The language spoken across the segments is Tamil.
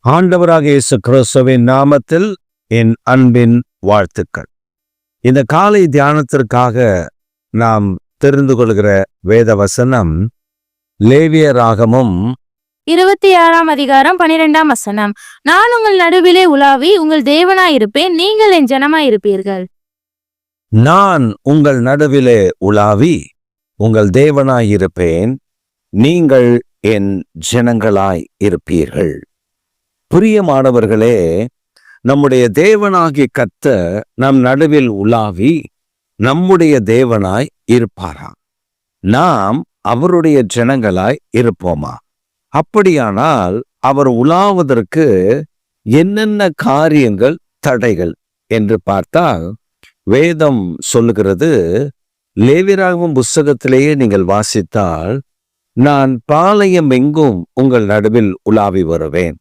ஆண்டவராக இயேசு கிறிஸ்துவின் நாமத்தில் என் அன்பின் வாழ்த்துக்கள். இந்த காலை தியானத்திற்காக நாம் தெரிந்து கொள்கிற வேத வசனம் லேவியராகமம் 26 அதிகாரம் 12 வசனம். நான் உங்கள் நடுவிலே உலாவி உங்கள் தேவனாயிருப்பேன், நீங்கள் என் ஜனமாயிருப்பீர்கள். நான் உங்கள் நடுவிலே உலாவி உங்கள் தேவனாயிருப்பேன், நீங்கள் என் ஜனங்களாய் இருப்பீர்கள். பிரியமானவர்களே, நம்முடைய தேவனாகிய கர்த்தர் நம் நடுவில் உலாவி நம்முடைய தேவனாய் இருப்பாரா? நாம் அவருடைய ஜனங்களாய் இருப்போமா? அப்படியானால் அவர் உலாவதற்கு என்னென்ன காரியங்கள் தடைகள் என்று பார்த்தால், வேதம் சொல்லுகிறது, லேவியராகமம் புஸ்தகத்திலேயே நீங்கள் வாசித்தால், நான் பாளையம் எங்கும் உங்கள் நடுவில் உலாவி வருவேன்.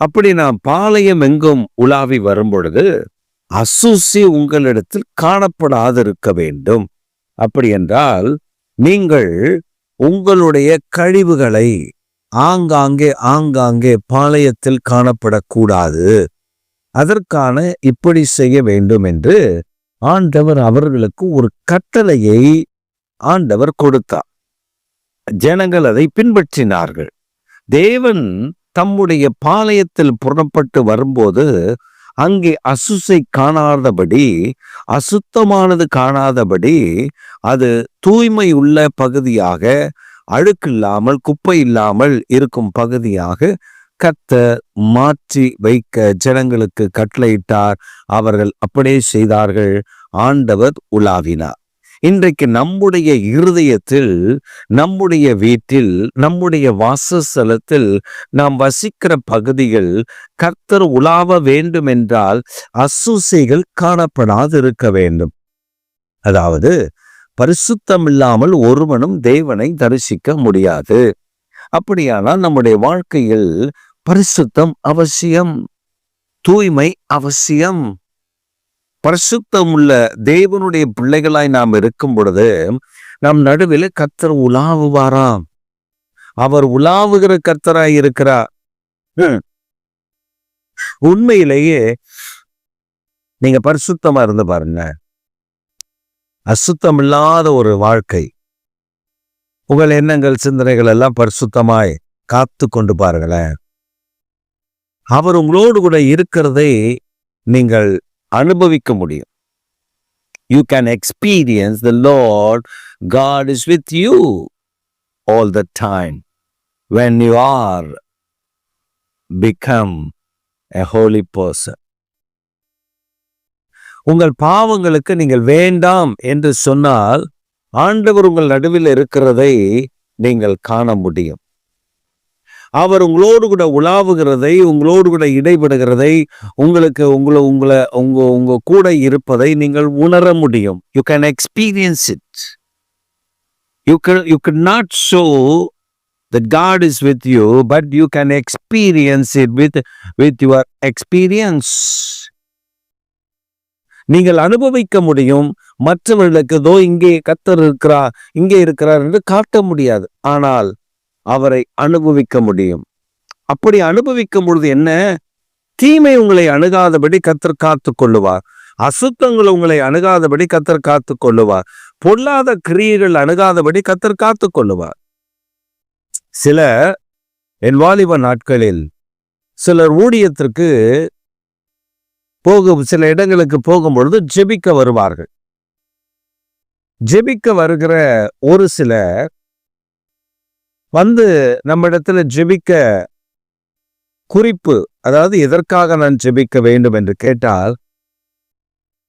அப்படி நான் பாளையம் எங்கும் உலாவி வரும் பொழுது அசூசி உங்களிடத்தில் காணப்படாதிருக்க வேண்டும். அப்படி என்றால் நீங்கள் உங்களுடைய கழிவுகளை ஆங்காங்கே பாளையத்தில் காணப்படக்கூடாது. அதற்கான இப்படி செய்ய வேண்டும் என்று ஆண்டவர் அவர்களுக்கு ஒரு கட்டளையை ஆண்டவர் கொடுத்தார். ஜனங்கள் அதை பின்பற்றினார்கள். தேவன் தம்முடைய பாளையத்தில் புறப்பட்டு வரும்போது அங்கே அசுசை காணாதபடி, அசுத்தமானது காணாதபடி, அது தூய்மை உள்ள பகுதியாக, அழுக்கில்லாமல் குப்பை இல்லாமல் இருக்கும் பகுதியாக கர்த்தர் மாற்றி வைக்க ஜனங்களுக்கு கட்டளையிட்டார். அவர்கள் அப்படியே செய்தார்கள். ஆண்டவர் உலாவினார். இன்றைக்கு நம்முடைய இருதயத்தில், நம்முடைய வீட்டில், நம்முடைய வாசஸ்தலத்தில், நாம் வசிக்கிற பகுதிகள் கர்த்தர் உலாவ வேண்டும் என்றால் அசுசைகள் காணப்படாது இருக்க வேண்டும். அதாவது பரிசுத்தம் இல்லாமல் ஒருவனும் தேவனை தரிசிக்க முடியாது. அப்படியானால் நம்முடைய வாழ்க்கையில் பரிசுத்தம் அவசியம், தூய்மை அவசியம். பரிசுத்தம் உள்ள தேவனுடைய பிள்ளைகளாய் நாம் இருக்கும் பொழுது நம் நடுவில் கர்த்தர் உலாவுவாராம். அவர் உலாவுகிற கர்த்தராய் இருக்கிறார். உண்மையிலேயே நீங்க பரிசுத்தமா இருந்து பாருங்க. அசுத்தம் இல்லாத ஒரு வாழ்க்கை, உங்கள் எண்ணங்கள் சிந்தனைகள் எல்லாம் பரிசுத்தமாய் காத்து கொண்டு பாருங்களேன். அவர் உங்களோடு கூட இருக்கிறதை நீங்கள் அனுபவிக்க முடியும். You can experience the Lord God is with you all the time when you are become a holy person. உங்கள் பாவங்களுக்கு நீங்கள் வேண்டாம் என்று சொன்னால் ஆண்டவர் உங்கள் நடுவில் இருக்கிறதை நீங்கள் காண முடியும். அவர் உங்களோடு கூட உலாவுகிறதை, உங்களோடு கூட இடைபடுகிறதை, உங்களுக்கு உங்க கூட இருப்பதை நீங்கள் உணர முடியும். You can experience it. You could not show that God is with you, but you can experience it with your experience. நீங்கள் அனுபவிக்க முடியும். மற்றவர்களுக்கு தோ இங்கே கர்த்தர் இருக்கிறார், இங்கே இருக்கிறார் என்று காட்ட முடியாது. ஆனால் அவரை அனுபவிக்க முடியும். அப்படி அனுபவிக்கும் பொழுது என்ன? தீமை உங்களை அணுகாதபடி கர்த்தர் காத்து கொள்ளுவார். அசுத்தங்கள் உங்களை அணுகாதபடி கர்த்தர் காத்து கொள்ளுவார். பொல்லாத கிரியைகள் அணுகாதபடி கர்த்தர் காத்து கொள்ளுவார். என் வாலிப நாட்களில் சிலர் ஊழியத்திற்கு சில இடங்களுக்கு போகும் பொழுது ஜெபிக்க வருவார்கள். ஜெபிக்க வருகிற ஒரு சிலர் வந்து நம்ம இடத்துல ஜெபிக்க குறிப்பு, அதாவது எதற்காக நான் ஜெபிக்க வேண்டும் என்று கேட்டால்,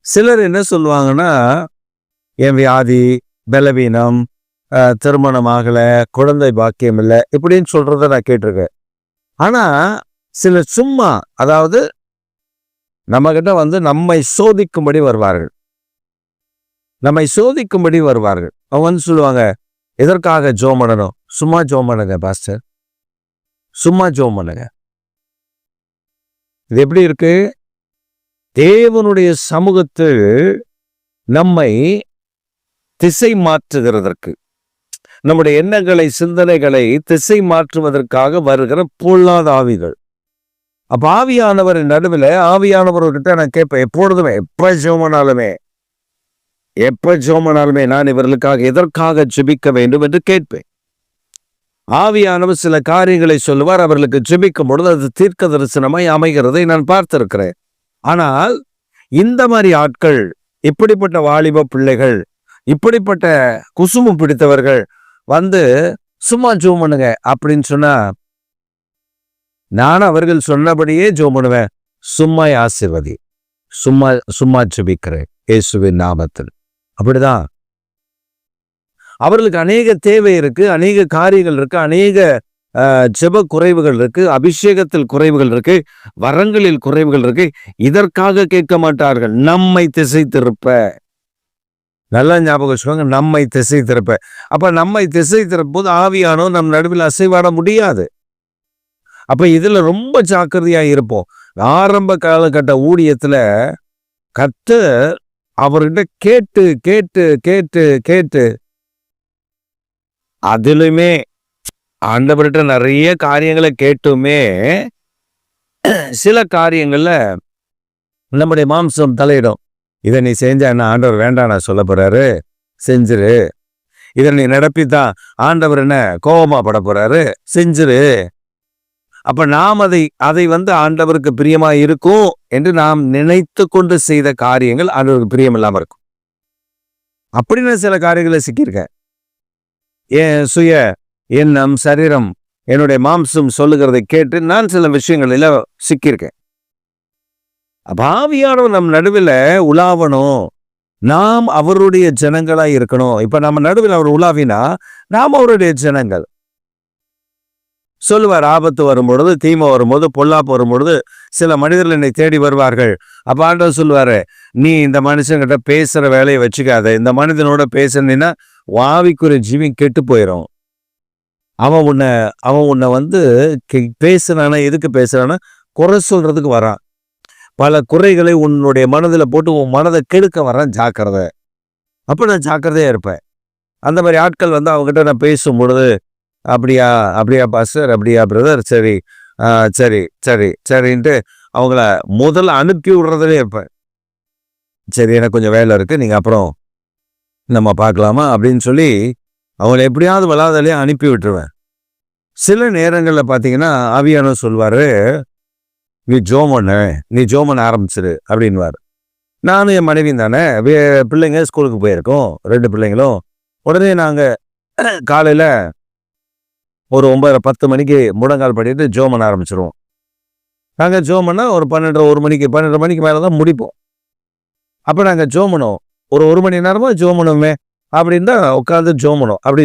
சிலர் என்ன சொல்லுவாங்கன்னா, என் வியாதி, பலவீனம், திருமணம் ஆகலை, குழந்தை பாக்கியம் இல்லை, இப்படின்னு சொல்றத நான் கேட்டிருக்கேன். ஆனா சிலர் சும்மா, அதாவது நம்ம கிட்ட வந்து நம்மை சோதிக்கும்படி வருவார்கள். நம்மை சோதிக்கும்படி வருவார்கள். அவங்க வந்து சொல்லுவாங்க, எதற்காக ஜெபம் பண்ணணும்? சும்மா ஜெபம் பண்ணுங்க பாஸ்டர், சும்மா ஜெபம் பண்ணுங்க. இது எப்படி இருக்கு? தேவனுடைய சமூகத்தில் நம்மை திசை மாற்றுகிறதற்கு, நம்முடைய எண்ணங்களை சிந்தனைகளை திசை மாற்றுவதற்காக வருகிற பொல்லாத ஆவிகள். அப்ப ஆவியானவர் நடுவில் ஆவியானவர்கிட்ட நான் கேட்பேன் எப்பொழுதுமே, எப்ப ஜெபமானாலுமே நான் இவர்களுக்காக எதற்காக ஜெபிக்க வேண்டும் என்று கேட்பேன். ஆவியானவர் சில காரியங்களை சொல்லுவார், அவர்களுக்கு ஜெபிக்கும் பொழுது அது தீர்க்க தரிசனமாய் அமைகிறதை நான் பார்த்திருக்கிறேன். ஆனால் இந்த மாதிரி ஆட்கள், இப்படிப்பட்ட வாலிப பிள்ளைகள், இப்படிப்பட்ட குசுமு பிடித்தவர்கள் வந்து சும்மா ஜெபம் பண்ணுங்க அப்படின்னு சொன்னா, நான் அவர்கள் சொன்னபடியே ஜெபம் பண்ணுவேன். சும்மா ஆசீர்வதி, சும்மா சும்மா ஜெபிக்கிறேன் இயேசுவின் நாமத்தில். அப்படிதான் அவர்களுக்கு அநேக தேவை இருக்கு, அநேக காரியங்கள் இருக்கு, அநேக ஜெப குறைவுகள் இருக்கு, அபிஷேகத்தில் குறைவுகள் இருக்கு, வரங்களில் குறைவுகள் இருக்கு. இதற்காக கேட்க மாட்டார்கள். நம்மை திசை திருப்ப, நல்லா ஞாபகம் வச்சுக்கோங்க, நம்மை திசை திருப்ப. அப்ப நம்மை திசை திருப்போது ஆவியானோ நம் நடுவில் அசைவாட முடியாது. அப்ப இதுல ரொம்ப ஜாக்கிரதையா இருப்போம். ஆரம்ப காலகட்ட ஊழியத்துல கர்த்தர் அவர்கிட்ட கேட்டு கேட்டு கேட்டு கேட்டு அதிலுமே ஆண்டவர்கிட்ட நிறைய காரியங்களை கேட்டுமே சில காரியங்கள்ல நம்முடைய மாம்சம் தலையிடும். இதை நீ செஞ்சா என்ன ஆண்டவர் வேண்டாம் நான் சொல்ல போறாரு, செஞ்சிரு. இதை நீ நடப்பித்தான் ஆண்டவர் என்ன கோபமா பட போறாரு, செஞ்சிரு. அப்ப நாம் அதை ஆண்டவருக்கு பிரியமா இருக்கும் என்று நாம் நினைத்து கொண்டு செய்த காரியங்கள் ஆண்டவருக்கு பிரியம் இல்லாம இருக்கும். அப்படின்னு சில காரியங்களை சிக்கியிருக்கேன். என் சுய எண்ணம், சரீரம், என்னுடைய மாம்சம் சொல்லுகிறதை கேட்டு நான் சில விஷயங்களில சிக்கியிருக்கேன். அப்ப ஆவியானவர் நம் நடுவில் உலாவணும், நாம் அவருடைய ஜனங்களா இருக்கணும். இப்ப நம்ம நடுவில் அவர் உலாவினா நாம் அவருடைய ஜனங்கள். சொல்லுவார், ஆபத்து வரும்பொழுது, தீமை வரும்போது, பொல்லாப்பு வரும்பொழுது சில மனிதர்கள் என்னை தேடி வருவார்கள். அப்ப ஆண்டவர் சொல்லுவாரு, நீ இந்த மனுஷன்கிட்ட பேசுற வேலையை வச்சுக்காத. இந்த மனிதனோட பேசுனீன்னா ஆவிக்குரிய ஜீவி கெட்டு போயிடும். அவன் உன்னை பேசுறானா, எதுக்கு பேசுறானா, குறை சொல்றதுக்கு வரான். பல குறைகளை உன்னுடைய மனதில் போட்டு உன் மனதை கெடுக்க வரான். ஜாக்கிரதை. அப்ப நான் ஜாக்கிரதையா இருப்பேன். அந்த மாதிரி ஆட்கள் அவங்ககிட்ட நான் பேசும் பொழுது, அப்படியா அப்படியா பாஸ்டர், அப்படியா பிரதர், சரி சரி சரி சரின்ட்டு அவங்கள முதல்ல அனுப்பி விடுறதுலே இருப்பேன். சரி எனக்கு கொஞ்சம் வேலை இருக்கு, நீங்க அப்புறம் நம்ம பார்க்கலாமா அப்படின்னு சொல்லி அவங்கள எப்படியாவது விளாதலையே அனுப்பி விட்டுருவேன். சில நேரங்களில் பார்த்தீங்கன்னா ஆவியானவர் சொல்வாரு, நீ ஜோமன் ஆரம்பிச்சிரு அப்படின்வார். நானும் என் மனைவியும் தானே, பிள்ளைங்க ஸ்கூலுக்கு போயிருக்கோம், 2 பிள்ளைங்களும். உடனே நாங்கள் காலையில் ஒரு 9:30 மணிக்கு முடங்கால் பண்ணிட்டு ஜோமன் ஆரம்பிச்சிருவோம். நாங்கள் ஜோமன்னா ஒரு 12 மணிக்கு மேலே தான் முடிப்போம். அப்போ நாங்கள் ஜோமனோம், ஒரு 1 மணி நேரமாக ஜோமனுமே அப்படின்னு தான் உட்காந்து ஜோமனோம். அப்படி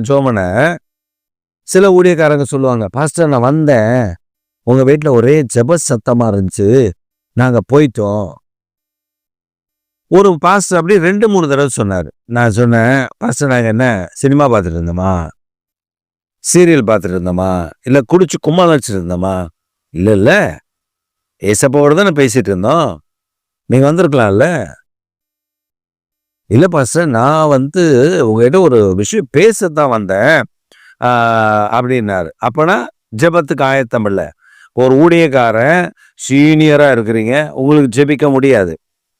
ஜோமனை சில ஊழியக்காரங்க சொல்லுவாங்க, பாஸ்டர் நான் வந்தேன், உங்கள் வீட்டில் ஒரே ஜெப சத்தமாக இருந்துச்சு, நாங்கள் போயிட்டோம். ஒரு பாஸ்டர் அப்படி 2-3 தடவை சொன்னார். நான் சொன்னேன், பாஸ்டர் நாங்கள் என்ன சினிமா பார்த்துட்டு இருந்தோமா, சீரியல் பார்த்துட்டு இருந்தோமா, இல்லை குடிச்சு கும்மா வச்சுட்டு இருந்தோமா? இல்லை, ஏசப்பாவோட தானே பேசிட்டு இருந்தோம், நீங்கள் வந்திருக்கலாம்ல. இல்லை பாஸ்டர் நான் உங்ககிட்ட ஒரு விஷயம் பேசத்தான் வந்தேன் அப்படின்னாரு. அப்போனா ஜெபத்துக்கு ஆயத்தம் இல்லை. ஒரு ஊழியக்காரன் சீனியராக இருக்கிறீங்க, உங்களுக்கு ஜெபிக்க முடியாது,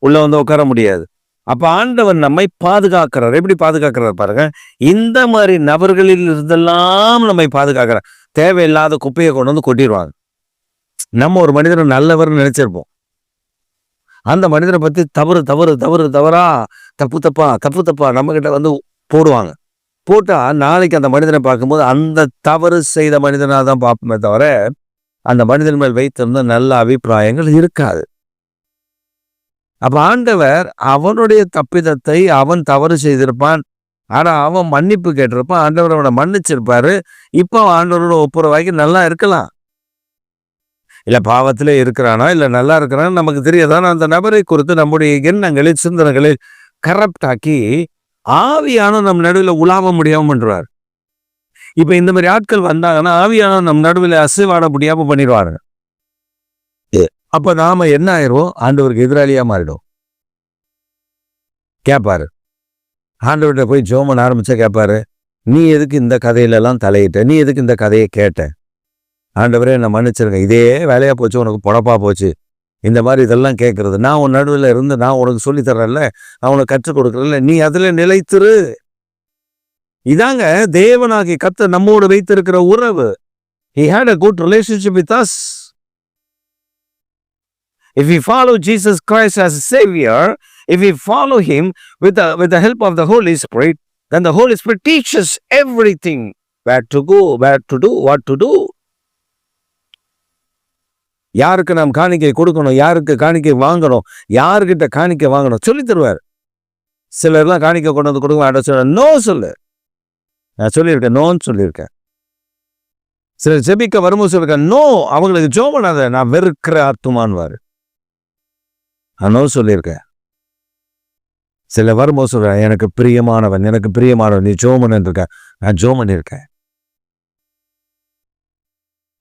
உள்ள உட்கார முடியாது. அப்ப ஆண்டவர் நம்மை பாதுகாக்கிறார். எப்படி பாதுகாக்கிறார் பாருங்க, இந்த மாதிரி நபர்களில் இருந்தெல்லாம் நம்மை பாதுகாக்கிறார். தேவையில்லாத குப்பையை கொண்டு கொட்டிடுவாங்க. நம்ம ஒரு மனிதனை நல்லவர்னு நினைச்சிருப்போம், அந்த மனிதனை பத்தி தவறா தப்பு தப்பா நம்ம கிட்ட போடுவாங்க. போட்டா நாளைக்கு அந்த மனிதனை பார்க்கும்போது அந்த தவறு செய்த மனிதனா தான் பார்ப்போமே தவிர அந்த மனிதன் மேல் வைத்திருந்த நல்ல அபிப்பிராயங்கள் இருக்காது. அப்ப ஆண்டவர் அவனுடைய தப்பிதத்தை, அவன் தவறு செய்திருப்பான், ஆனா அவன் மன்னிப்பு கேட்டிருப்பான், ஆண்டவர் அவனை மன்னிச்சிருப்பாரு. இப்போ ஆண்டவரோட ஒப்புரவாகி நல்லா இருக்கலாம். இல்ல பாவத்திலே இருக்கிறானா இல்ல நல்லா இருக்கிறான்னு நமக்கு தெரியாதான அந்த நபரை குறித்து நம்முடைய எண்ணங்களை, சிந்தனைகளை கரப்ட் ஆக்கி ஆவியான நம் நடுவில் உலாவ முடியாம பண்றாரு. இப்ப இந்த மாதிரி ஆட்கள் வந்தாங்கன்னா ஆவியான நம் நடுவில் அசைவாட முடியாம பண்ணிடுவாரு. அப்ப நாம என்ன ஆயிரும், ஆண்டவருக்கு எதிராளியா மாறிடும். கேட்பாரு, ஆண்டவர்கிட்ட போய் ஜோமன் ஆரம்பிச்சா கேட்பாரு, நீ எதுக்கு இந்த கதையிலெல்லாம் தலையிட்ட, நீ எதுக்கு இந்த கதையை கேட்ட, ஆண்டவரே என்னை மன்னிச்சிருங்க, இதே வேலையா போச்சு, உனக்கு பொழப்பா போச்சு, இந்த மாதிரி இதெல்லாம் கேட்கறது. நான் உன் நடுவில் இருந்து நான் உனக்கு சொல்லித்தரேன்ல, நான் உனக்கு கற்றுக் கொடுக்குறேன்ல, நீ அதுல நிலைத்திரு. இதாங்க தேவனாகிய கர்த்தர் நம்மோடு வைத்திருக்கிற உறவு. He had a good relationship with us. If we follow Jesus Christ as a Savior, if we follow Him with the help of the Holy Spirit, then the Holy Spirit teaches everything, where to go, where to do, what to do. யாருக்கு நாம் காணிக்கை கொடுக்கணும், யாருக்கு காணிக்கை வாங்கணும், யாருக்கிட்ட காணிக்கை வாங்கணும் சொல்லி தருவார். சிலர்லாம் காணிக்கை கொண்டு வந்து கொடுக்க அட நோ சொல்லு, நான் சொல்லியிருக்கேன், நோன்னு சொல்லியிருக்கேன். சிலர் ஜெபிக்க வரும்போது சொல்லியிருக்கேன், நோ, அவங்களுக்கு ஜெபம் பண்ணாத, நான் வெறுக்கிற ஆத்துமான்வாரு, நான் நோ சொல்லியிருக்கேன். சில வரும்போது சொல்றேன், எனக்கு பிரியமானவன், எனக்கு பிரியமானவன், நீ ஜெபம் பண்ணிட்டு இருக்க, நான் ஜெபம் பண்ணியிருக்கேன்.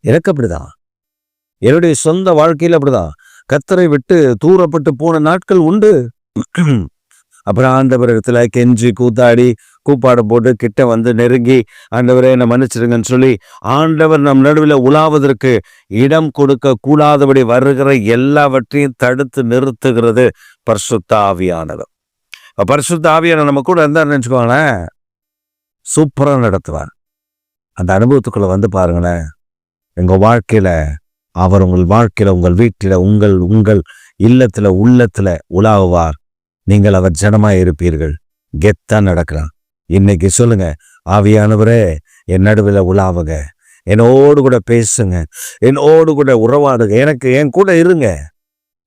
எனக்கு அப்படிதான், என்னுடைய சொந்த வாழ்க்கையில் அப்படிதான். கர்த்தரை விட்டு தூரப்பட்டு போன நாட்கள் உண்டு. அப்புறம் ஆண்டவரிடத்துல கெஞ்சி கூத்தாடி கூப்பாடு போட்டு கிட்ட வந்து நெருங்கி, ஆண்டவரே என்னை மன்னிச்சிருங்கன்னு சொல்லி, ஆண்டவர் நம் நடுவில் உலாவதற்கு இடம் கொடுக்க கூடாதபடி வருகிற எல்லாவற்றையும் தடுத்து நிறுத்துகிறது பரிசுத்த ஆவியானவர். பரிசுத்த ஆவியானவர் நம்ம கூட இருந்தா நினைச்சுக்கோங்களேன், சூப்பரா நடத்துவார். அந்த அனுபவத்துக்குள்ள வந்து பாருங்களேன், எங்க வாழ்க்கையில அவர் உங்கள் வாழ்க்கையில, உங்கள் வீட்டில, உங்கள் இல்லத்துல, உள்ளத்துல உலாவுவார். நீங்கள் அவர் ஜனமாய் இருப்பீர்கள். கெத்தா நடக்கலாம். இன்னைக்கு சொல்லுங்க, ஆவியானவரே என் நடுவில் உலாவுங்க, என்னோடு கூட பேசுங்க, என்னோடு கூட உறவாடுங்க, எனக்கு என் கூட இருங்க,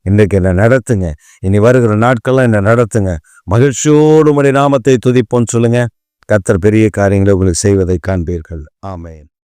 இன்றைக்கு என்னை நடத்துங்க, இனி வருகிற நாட்கள்லாம் என்னை நடத்துங்க, மகிழ்ச்சியோடு உம்முடைய நாமத்தை துதிப்போன்னு சொல்லுங்க. கர்த்தர் பெரிய காரியங்களை உங்களுக்கு செய்வதை காண்பீர்கள். ஆமென்.